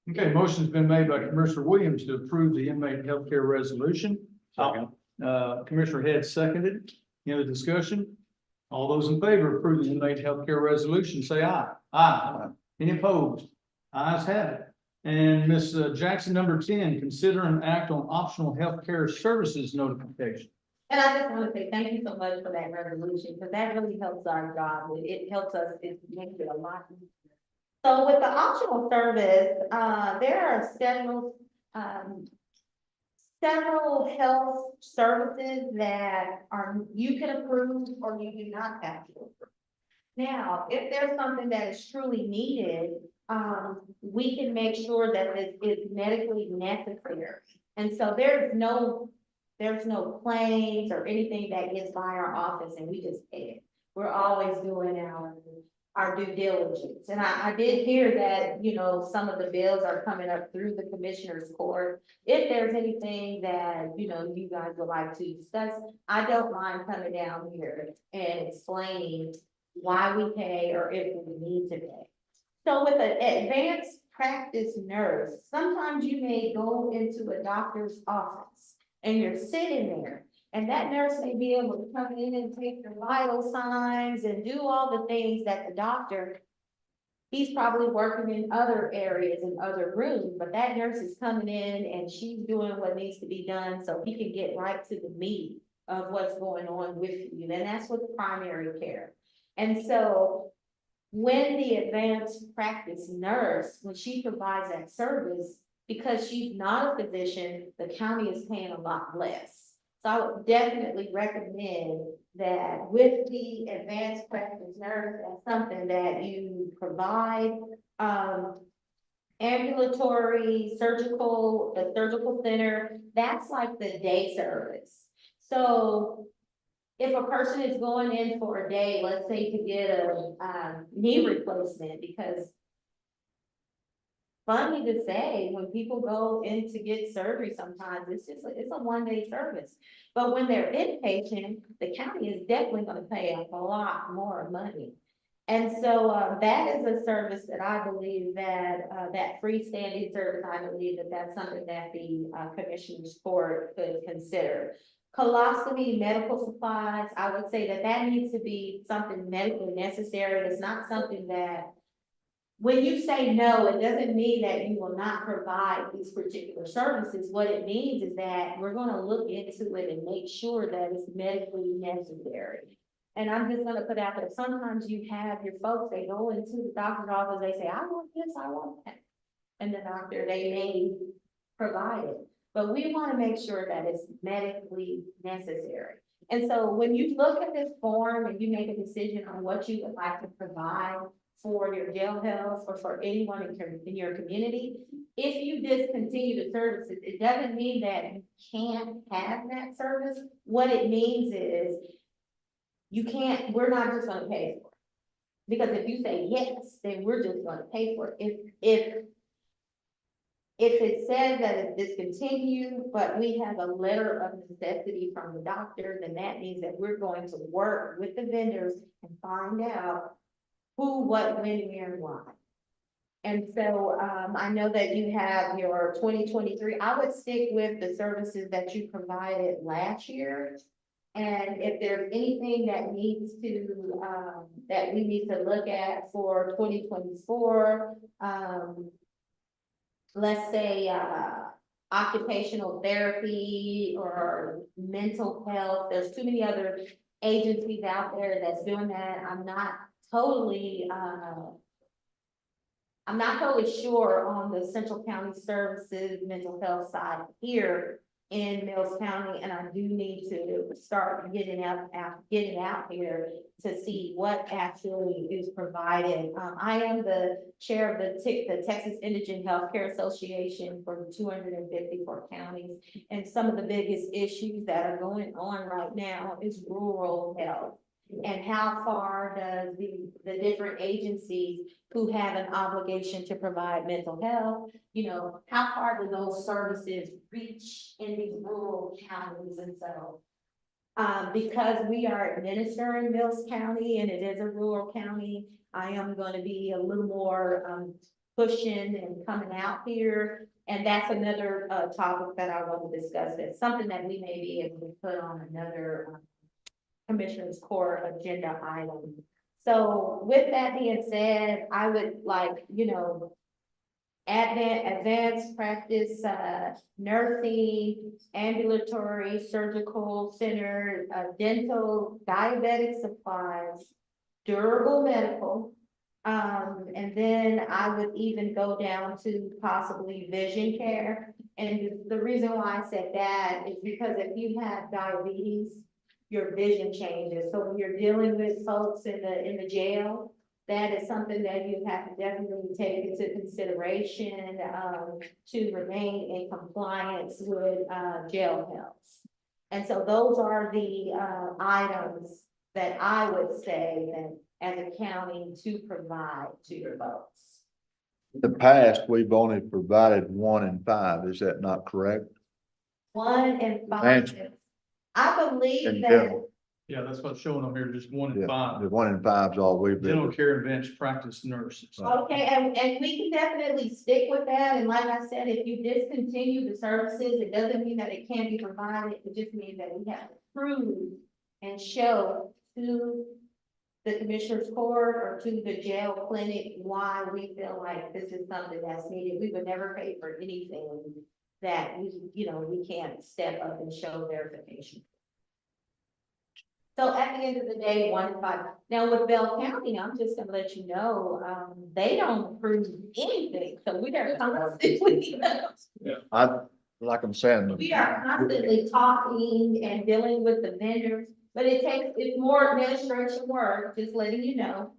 Okay, motion's been made by Commissioner Williams to approve the inmate healthcare resolution.
Second.
Commissioner Head seconded. Any other discussion? All those in favor of approving the inmate healthcare resolution, say aye. Aye. Any opposed? Ayes have it. And Ms. Jackson, number 10, consider an act on optional healthcare services notification.
And I just want to say thank you so much for that resolution, because that really helps our job. It helps us, it makes it a lot easier. So with the optional service, there are several health services that you can approve or you do not have to approve. Now, if there's something that is truly needed, we can make sure that it is medically necessary. And so there's no claims or anything that gets by our office and we just pay it. We're always doing our due diligence. And I did hear that, you know, some of the bills are coming up through the commissioner's court. If there's anything that, you know, you guys would like to discuss, I don't mind coming down here and explaining why we pay or if we need to pay. So with an advanced practice nurse, sometimes you may go into a doctor's office and you're sitting there, and that nurse may be able to come in and take your vital signs and do all the things that the doctor, he's probably working in other areas in other rooms, but that nurse is coming in and she's doing what needs to be done so he can get right to the meat of what's going on with you. And that's with primary care. And so when the advanced practice nurse, when she provides that service, because she's not a physician, the county is paying a lot less. So I would definitely recommend that with the advanced practice nurse, that's something that you provide, ambulatory, surgical, the surgical center, that's like the day service. So if a person is going in for a day, let's say to get a knee replacement, because funny to say, when people go in to get surgery, sometimes it's a one-day service. But when they're inpatient, the county is definitely going to pay a lot more money. And so that is a service that I believe that that freestanding service, I believe that that's something that the commissioner's court could consider. Colostomy, medical supplies, I would say that that needs to be something medically necessary. It's not something that, when you say no, it doesn't mean that you will not provide these particular services. What it means is that we're going to look into it and make sure that it's medically necessary. And I'm just going to put out that sometimes you have your folks, they go into the doctor's office, they say, I want this, I want that. And the doctor, they may provide it. But we want to make sure that it's medically necessary. And so when you look at this form and you make a decision on what you would like to provide for your jail health or for anyone in your community, if you discontinue the services, it doesn't mean that you can't have that service. What it means is you can't, we're not just gonna pay for it. Because if you say yes, then we're just gonna pay for it. If it says that it's discontinued, but we have a letter of necessity from the doctor, then that means that we're going to work with the vendors and find out who, what, when, where, and why. And so, I know that you have your 2023, I would stick with the services that you provided last year. And if there's anything that needs to, that we need to look at for 2024, let's say, occupational therapy or mental health, there's too many other agencies out there that's doing that. I'm not totally sure on the Central County Services mental health side here in Mills County, and I do need to start getting out here to see what actually is provided. I am the chair of the Texas Indigent Healthcare Association for the 254 counties, and some of the biggest issues that are going on right now is rural health. And how far does the different agencies who have an obligation to provide mental health, how far do those services reach in these rural counties? And so, because we are administering Mills County and it is a rural county, I am going to be a little more pushing and coming out here. And that's another topic that I want to discuss. It's something that we may be able to put on another Commissioner's Court agenda item. So with that being said, I would like, advanced practice, nursing, ambulatory, surgical center, dental, diabetic supplies, durable medical. And then I would even go down to possibly vision care. And the reason why I said that is because if you have diabetes, your vision changes. So when you're dealing with folks in the jail, that is something that you have to definitely take into consideration to remain in compliance with jail health. And so those are the items that I would say that as a county to provide to your folks.
In the past, we've only provided 1 and 5. Is that not correct?
1 and 5. I believe
And
that.
dental.
Yeah, that's what's showing on here, just 1 and
Yeah,
5.
the 1 and 5 is all we've
Dental
been.
care and bench practice nurses.
Okay, and we can definitely stick with that, and like I said, if you discontinue the services, it doesn't mean that it can't be provided, it just means that we have to prove and show to the Commissioner's Court or to the jail clinic why we feel like this is something that's needed. We would never pay for anything that we can't step up and show verification. So at the end of the day, 1 and 5. Now with Bell County, I'm just gonna let you know, they don't approve anything, so we are constantly.
Like I'm saying.
We are constantly talking and dealing with the vendors, but it's more administration work, just letting you know.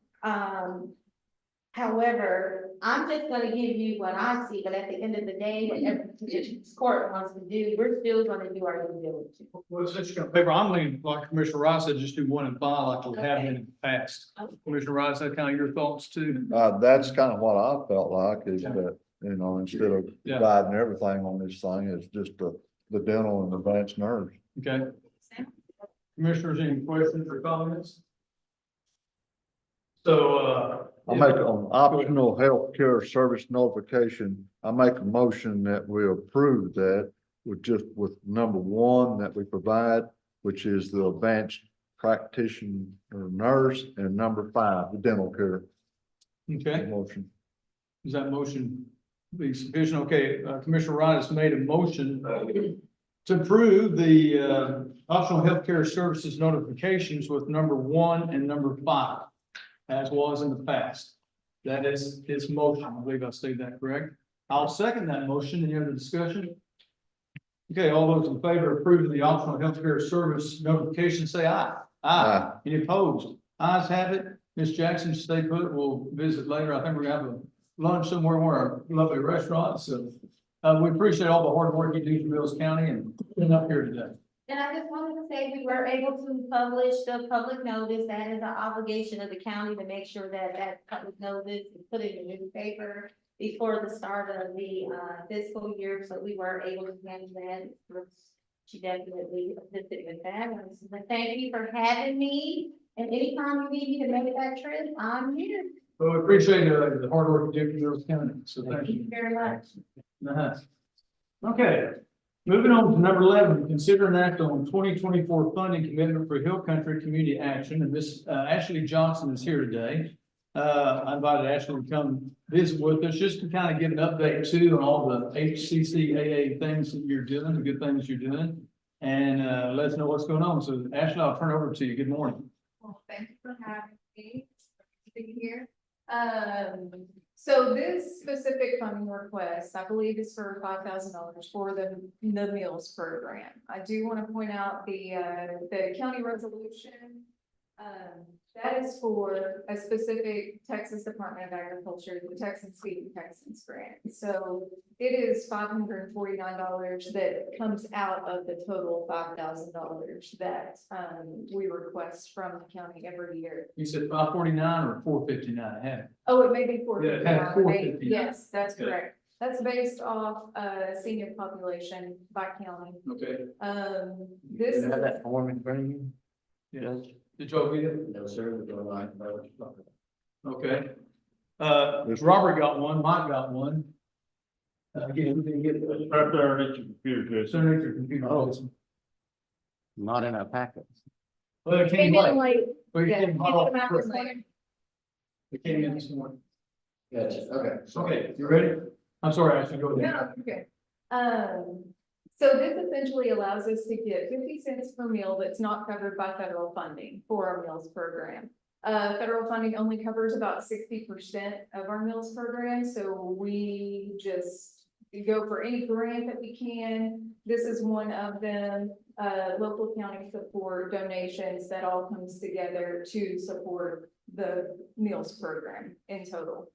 However, I'm just gonna give you what I see, but at the end of the day, whatever the court wants to do, we're still gonna do our due diligence.
Well, since you're gonna paper, I'm leaning, like Commissioner Rice said, just do 1 and 5 like we have been in the past. Commissioner Rice, that kind of your thoughts too?
That's kind of what I felt like is that, instead of
Yeah.
providing everything on this thing, it's just the dental and advanced nurse.
Okay. Commissioners, any questions or comments? So,
I make on optional healthcare service notification, I make a motion that we approve that with number 1 that we provide, which is the advanced practitioner nurse, and number 5, the dental care.
okay,
Motion.
is that motion be sufficient? Okay, Commissioner Wright has made a motion to approve the optional healthcare services notifications with number 1 and number 5, as was in the past. That is his motion. I believe I stated that correct. I'll second that motion. Any other discussion? Okay, all those in favor of approving the optional healthcare service notification, say aye. Aye. Any opposed? Ayes have it. Ms. Jackson, stay put. We'll visit later. I think we're gonna have a lunch somewhere, a lovely restaurant. So we appreciate all the hard work you do for Mills County and being up here today.
And I just wanted to say we were able to publish the public notice. That is an obligation of the county to make sure that that public notice is put in the newspaper before the start of the fiscal year, so we were able to handle that. She definitely assisted with that. But thank you for having me, and anytime you need me to make that trip, I'm here.
Well, we appreciate the hard work you do for Mills County, so thank
Thank
you.
you very much.
Uh-huh. Okay, moving on to number 11, consider an act on 2024 funding commitment for Hill Country Community Action, and Miss Ashley Johnson is here today. I invited Ashley to come visit with us, just to kind of give an update too on all the HCCAA things that you're doing, the good things you're doing, and let us know what's going on. So Ashley, I'll turn it over to you. Good morning.
Well, thank you for having me. It's good to be here. So this specific funding request, I believe, is for $5,000 for the meals program. I do want to point out the county resolution. That is for a specific Texas Department of Agriculture, the Texans Feeding Texans grant. So it is $549 that comes out of the total $5,000 that we request from the county every year.
You said 549 or 459?
Oh, it may be
Yeah, it has
459.
459.
Yes, that's
Okay.
correct. That's based off senior population by county.
Okay.
This.
You have that form in front of you?
Yes. Did y'all get it?
No, sir, we're going
Okay. Robert got one, Mike got one. Again, we didn't get it.
Right there at your computer, Jason.
Sooner at your computer.
Oh. Not in our packets.
Well, it came
Came in
late.
late.
Well, it
Yeah,
came
came
hot
in
off.
this morning.
It came in this morning.
Gotcha, okay.
Okay, you ready? I'm sorry, Ashley, go ahead.
No, okay. So this essentially allows us to get 50 cents per meal that's not covered by federal funding for our meals program. Federal funding only covers about 60% of our meals program, so we just go for any grant that we can. This is one of them. Local county support, donations, that all comes together to support the meals program in total.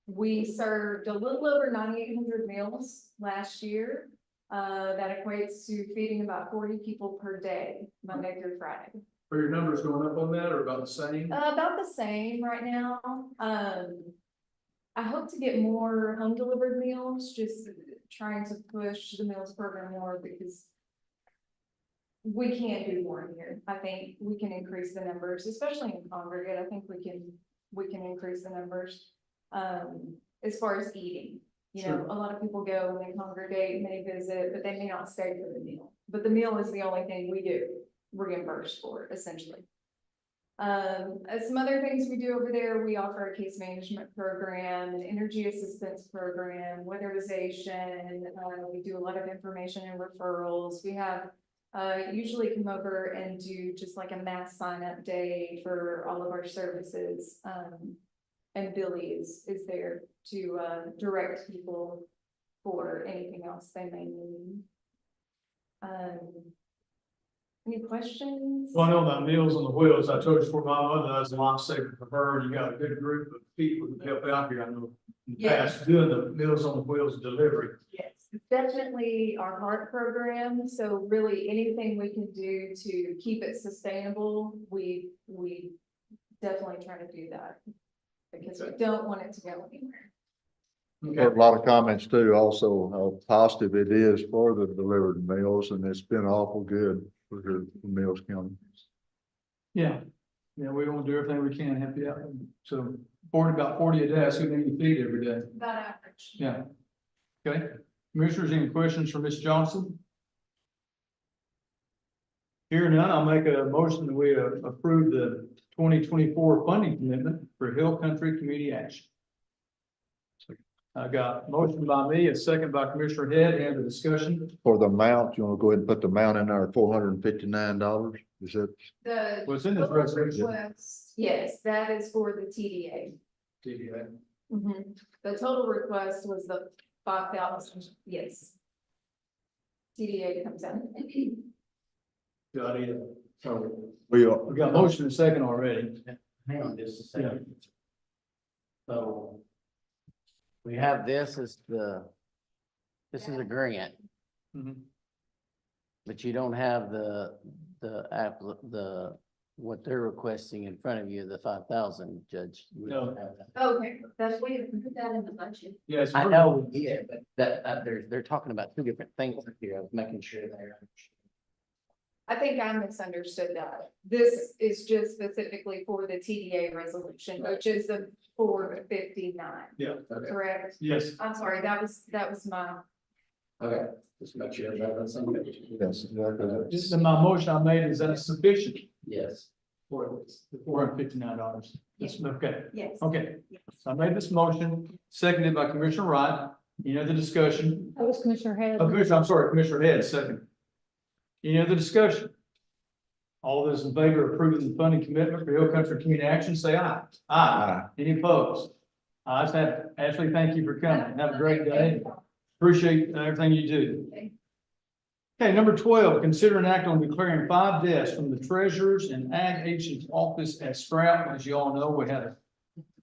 We served a little over 9,800 meals last year. That equates to feeding about 40 people per day, Monday through Friday.
Are your numbers going up on that or about the same?
About the same right now. I hope to get more home delivered meals, just trying to push the meals program more because we can't do more here. I think we can increase the numbers, especially in congregate. I think we can increase the numbers. As far as eating, you know, a lot of people go and they congregate and they visit, but they may not stay for the meal. But the meal is the only thing we do reimbursed for, essentially. Some other things we do over there, we offer a case management program, an energy assistance program, weatherization. We do a lot of information and referrals. We have usually come over and do just like a mass sign up day for all of our services. And Billy is there to direct people for anything else they may need. Any questions?
Well, I know about Meals on the Wheels. I told you before, my mother, that's a lifesaver for her. You got a good group of people who help out here. I know in the past doing the Meals on the Wheels delivery.
Yes, it's definitely our heart program. So really anything we can do to keep it sustainable, we definitely try to do that. Because we don't want it to go anywhere.
Heard a lot of comments too, also how positive it is for the delivered meals, and it's been awful good for Mills County.
Yeah. Yeah, we want to do everything we can to help you out. So about 40 a day, that's who they need to feed every day.
About average.
Yeah. Okay. Commissioners, any questions for Ms. Johnson? Hearing none, I'll make a motion that we approve the 2024 funding commitment for Hill Country Community Action. I got a motion by me, a second by Commissioner Head, and the discussion.
For the amount, you want to go ahead and put the amount in there, $459? Is that?
The
What's in this
total
resolution?
request, yes, that is for the TDA. The total request was the 5,000, yes. TDA comes out.
Got it. So
We
we got a motion and a second already.
Hang on just a second. So we have this as this is a grant.
Mhm.
But you don't have what they're requesting in front of you, the 5,000, Judge. You don't have that.
Okay, that's, we put that in the budget.
Yes.
I know, yeah, but they're talking about two different things here. I was making sure they're.
I think I misunderstood that. This is just specifically for the TDA resolution, which is the 459,
Yeah,
correct?
yes.
I'm sorry, that was my,
Okay, just make sure that's on.
Yes, exactly.
Just my motion I made, is that sufficient
Yes.
for the $459? Yes, okay.
Yes.
Okay, so I made this motion, seconded by Commissioner Wright. Any other discussion?
That was Commissioner Head.
Oh, Commissioner, I'm sorry, Commissioner Head, second. Any other discussion? All those in favor of approving the funding commitment for Hill Country Community Action, say aye. Aye. Any opposed? Ayes have it. Ashley, thank you for coming. Have a great day. Appreciate everything you do. Okay, number 12, consider an act on declaring 5 deaths from the treasurer's and ag agent's office at scrap. As you all know, we had a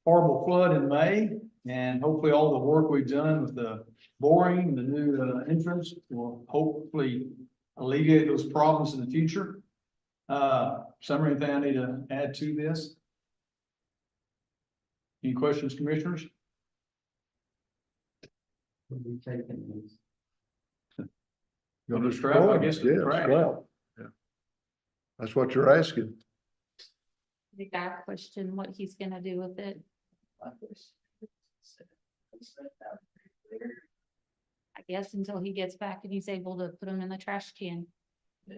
horrible flood in May, and hopefully all the work we've done with the boring, the new entrance will hopefully alleviate those problems in the future. Summary, anything I need to add to this? Any questions, commissioners? Go to scrap, I guess.
Yeah,
Trash.
scrap. Yeah. That's what you're asking.
The guy questioned what he's gonna do with it. I guess until he gets back and he's able to put them in the trash can.
We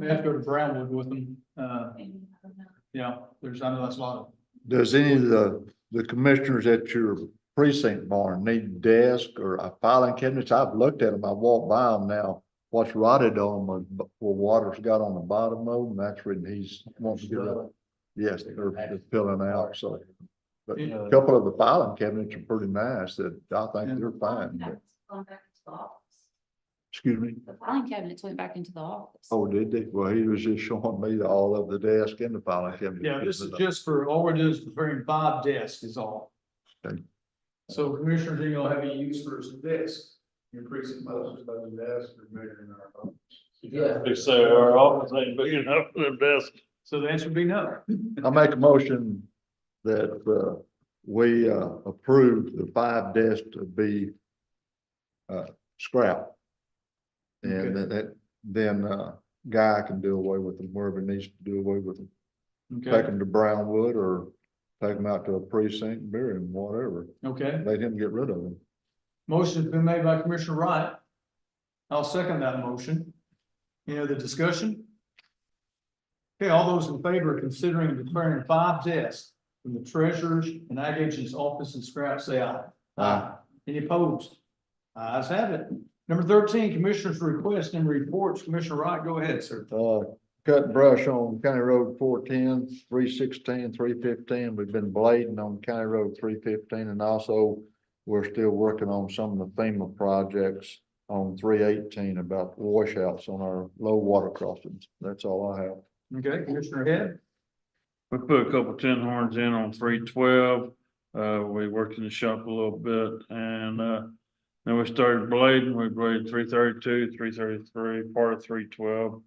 have to go to Brownwood with them. Yeah, I know that's a lot of.
Does any of the commissioners at your precinct barn need desk or a filing cabinets? I've looked at them. I walked by them now. What's rotted on them, where water's got on the bottom of them, that's when he's wanting to get up. Yes, they're filling out, so. But a couple of the filing cabinets are pretty nice that I think they're fine. but-
Going back to the office.
Excuse me?
The filing cabinets went back into the office.
Oh, did they? Well, he was just showing me all of the desk and the filing cabinet.
Yeah, this is just for, all we're doing is preparing 5 desks is all.
Okay.
So commissioners, you gonna have any use for some desks?
Your precinct closest by the desk or measuring our office.
Yeah.
They say our office ain't big enough for their desk.
So the answer would be no.
I make a motion that, we, approve the 5 desks to be, scrapped. And then Guy can do away with them wherever he needs to do away with them. Take
Okay,
them to Brownwood or take them out to a precinct, and bury them, whatever.
okay.
Let him get rid of them.
Motion's been made by Commissioner Wright. I'll second that motion. Any other discussion? Okay, all those in favor of considering declaring 5 desks from the treasurer's and ag agent's office and scrap, say aye.
Aye.
Any opposed? Ayes have it. Number 13, commissioners' request and reports. Commissioner Wright, go ahead, sir.
Cut brush on County Road 410, 316, 315. We've been blading on County Road 315, and also we're still working on some of the FEMA projects on 318 about washouts on our low water crossings. That's all I have.
Okay, Commissioner Head.
We put a couple tin horns in on 312. We worked in the shop a little bit and, then we started blading. We bladed 332, 333, part of 312,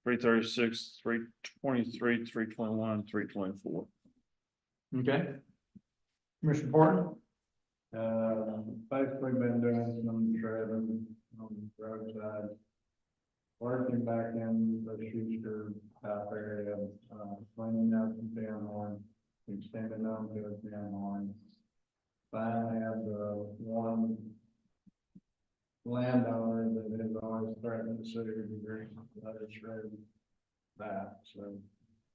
336, 323, 321, 324.
Okay. Commissioner Barton.
Basically been doing some shredding on the roadside. Working back in the Schuster top area, cleaning out some tin horn, extending them to a tin horn. Finally have the one landowner that has always threatened to sue the green, let it shred that, so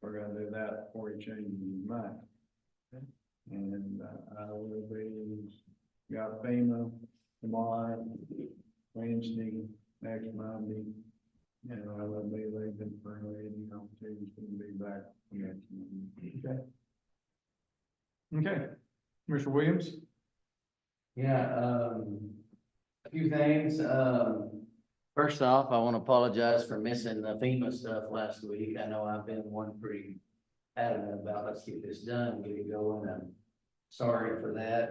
we're gonna do that before he changes his mind. And, I will be, got FEMA tomorrow, Wednesday, next Monday. And I will be leaving for Haiti on Tuesday and be back next Monday.
Okay. Commissioner Williams.
Yeah, a few things. First off, I want to apologize for missing the FEMA stuff last week. I know I've been one pretty adamant about let's get this done, get it going. I'm sorry for that.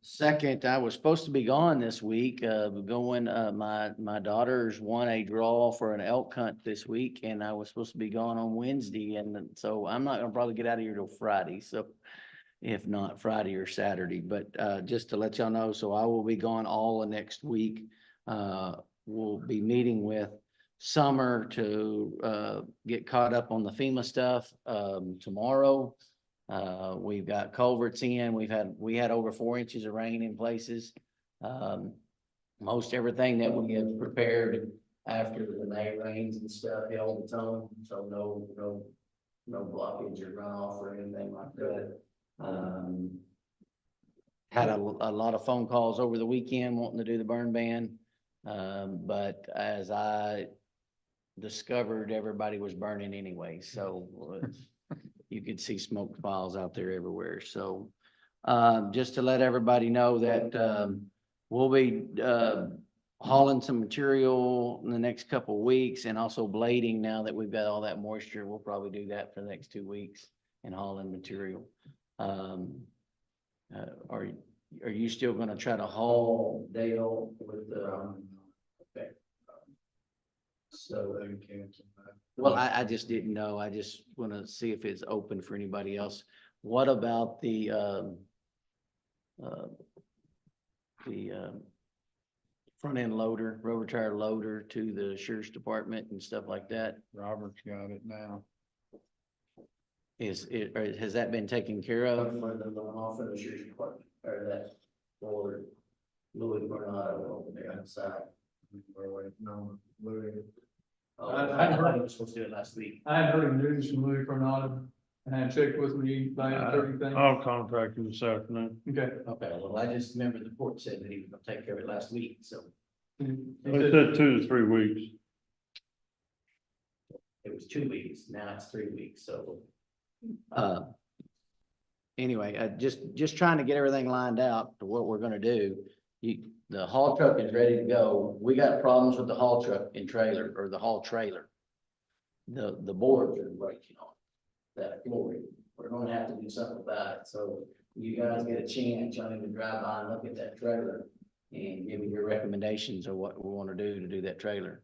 Second, I was supposed to be gone this week, going, my daughters won a draw for an elk hunt this week, and I was supposed to be gone on Wednesday, and so I'm not gonna probably get out of here till Friday, so if not Friday or Saturday, but, just to let y'all know, so I will be gone all of next week. We'll be meeting with Summer to, get caught up on the FEMA stuff, tomorrow. We've got culverts in, we had over 4 inches of rain in places. Most everything that we have prepared after the May rains and stuff held its own, so no blockage or runoff or anything like that. Had a lot of phone calls over the weekend wanting to do the burn ban. But as I discovered, everybody was burning anyway, so you could see smoke piles out there everywhere. So, just to let everybody know that, we'll be, hauling some material in the next couple of weeks and also blading now that we've got all that moisture. We'll probably do that for the next 2 weeks and hauling material. Are you still gonna try to haul, Dale, with the, okay. So, well, I just didn't know. I just want to see if it's open for anybody else. What about the front end loader, rover tire loader to the sheriff's department and stuff like that?
Robert's got it now.
Is it, or has that been taken care of for the one off of the sheriff's department, or that for Louis Coronado over there outside?
We're waiting on Louis.
Oh, I thought he was supposed to do it last week.
I hadn't heard any news from Louis Coronado, and I hadn't checked with me, by anything.
I'll contact him this afternoon.
Okay.
Okay, well, I just remember the court said that he was gonna take care of it last week, so
They said 2 to 3 weeks.
it was 2 weeks, now it's 3 weeks, so. Anyway, just trying to get everything lined out to what we're gonna do. The haul truck is ready to go. We got problems with the haul truck and trailer, or the haul trailer. The boards are breaking on that flooring. We're gonna have to do something about it, so you guys get a chance, y'all need to drive by and look at that trailer and give me your recommendations of what we wanna do to do that trailer.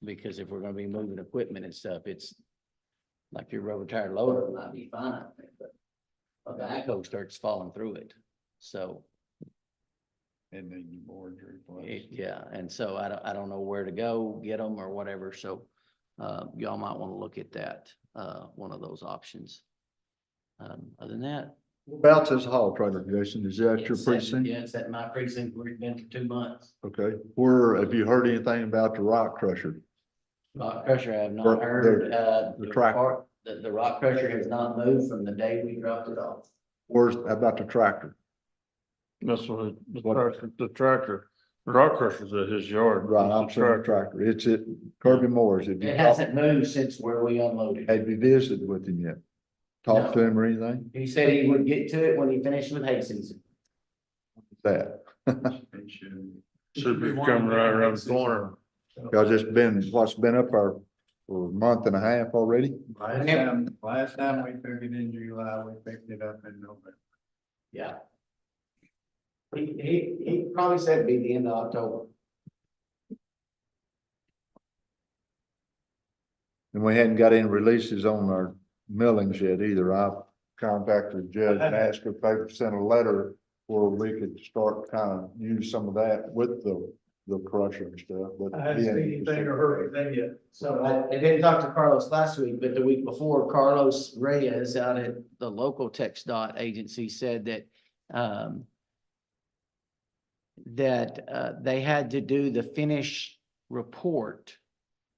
Because if we're gonna be moving equipment and stuff, it's like your rubber tire loader might be fine, but a backhoe starts falling through it, so.
And then your boards replaced.
Yeah, and so I don't know where to go, get them or whatever, so, y'all might wanna look at that, one of those options. Other than that.
About this haul trailer, Jason, is that your
it's at-
precinct?
Yeah, it's at my precinct, we've been for 2 months.
Okay, where, have you heard anything about the rock crusher?
Rock crusher, I have
Or
not heard,
the tractor.
The rock crusher has not moved from the day we dropped it off.
Where's, how about the tractor?
That's what the tractor, rock crusher's at his yard.
Right, I'm saying the tractor, it's at Kirby Moore's. Have you
It
talked,
hasn't moved since where we unloaded.
have you visited with him yet? Talked to him or anything?
He said he would get to it when he finished with hay season.
That,
It
Should be coming right around the corner.
cause it's been, what's been up there for a month and a half already?
Last time we took it in July, we picked it up in November.
Yeah. He probably said it'd be the end of October.
And we hadn't got any releases on our millings yet either. I contacted the judge and asked if they would send a letter where we could start kind of use some of that with the crusher and stuff, but.
I haven't seen anything or heard anything yet.
So I didn't talk to Carlos last week, but the week before, Carlos Reyes out at the local text dot agency said that, they had to do the finish report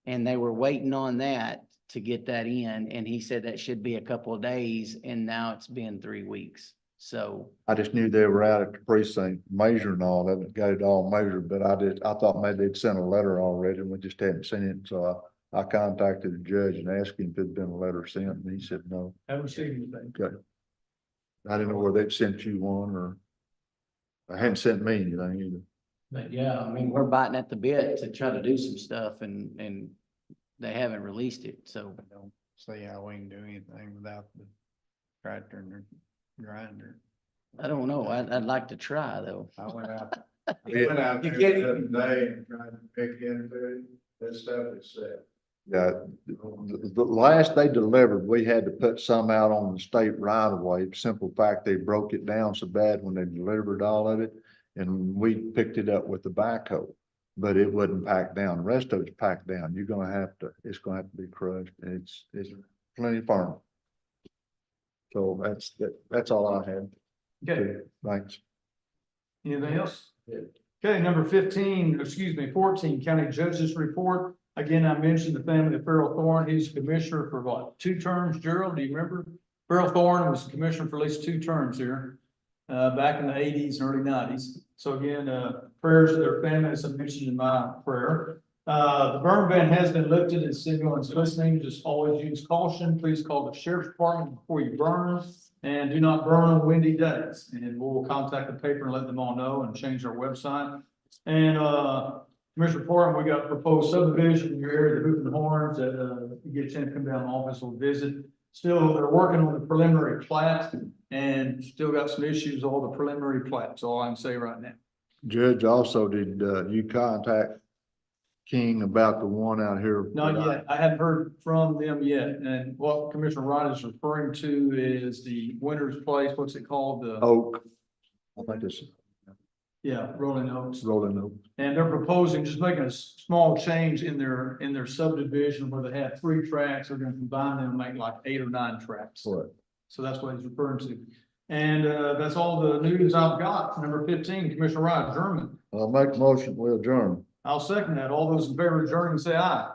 and they were waiting on that to get that in. And he said that should be a couple of days and now it's been 3 weeks. So
I just knew they were out at the precinct measuring all, they haven't got it all measured, but I thought maybe they'd sent a letter already and we just hadn't seen it. So I contacted the judge and asked him if there'd been a letter sent and he said no.
Haven't seen anything.
Okay. I didn't know whether they'd sent you one or they hadn't sent me anything either.
but yeah, I mean, we're biting at the bit to try to do some stuff and they haven't released it. So
I don't see how we can do anything without the tractor and the grinder.
I don't know. I'd like to try though.
I went out,
Yeah.
went out
You
there
can't
the other day and tried to pick into it, that stuff is set.
Yeah, the last they delivered, we had to put some out on the state right of way. Simple fact, they broke it down so bad when they delivered all of it. And we picked it up with the backhoe, but it wasn't packed down. The rest of it's packed down. You're gonna have to, it's gonna have to be crushed. It's plenty firm. So that's all I had.
Okay,
Thanks.
anything else? Okay, number 14, county judges report. Again, I mentioned the family of Farrell Thorne. He's commissioner for what, 2 terms? Gerald, do you remember? Farrell Thorne was commissioner for at least 2 terms here, back in the 80s and early 90s. So again, prayers to their family, as I mentioned in my prayer. The burn ban has been lifted, and if anyone's listening, just always use caution. Please call the sheriff's department before you burn, and do not burn on windy days. And we'll contact the paper and let them all know and change our website. And, Commissioner Portman, we got proposed subdivision in your area, the Hoop and Horns, that, you get a chance to come down to the office, we'll visit. Still, they're working on the preliminary plat and still got some issues, all the preliminary plats, all I can say right now.
Judge, also, did you contact King about the one out here?
Not yet. I haven't heard from them yet. And what Commissioner Wright is referring to is the Winter's Place, what's it called? The,
Oak. I think it's
yeah, Rolling Oaks.
Rolling Oak.
And they're proposing just making a small change in their subdivision where they had 3 tracks. They're gonna combine them and make like 8 or 9 tracks.
What?
So that's what he's referring to. And, that's all the news I've got. Number 15, Commissioner Wright, adjournment.
I'll make a motion, we adjourn.
I'll second that. All those in favor of adjourning, say aye.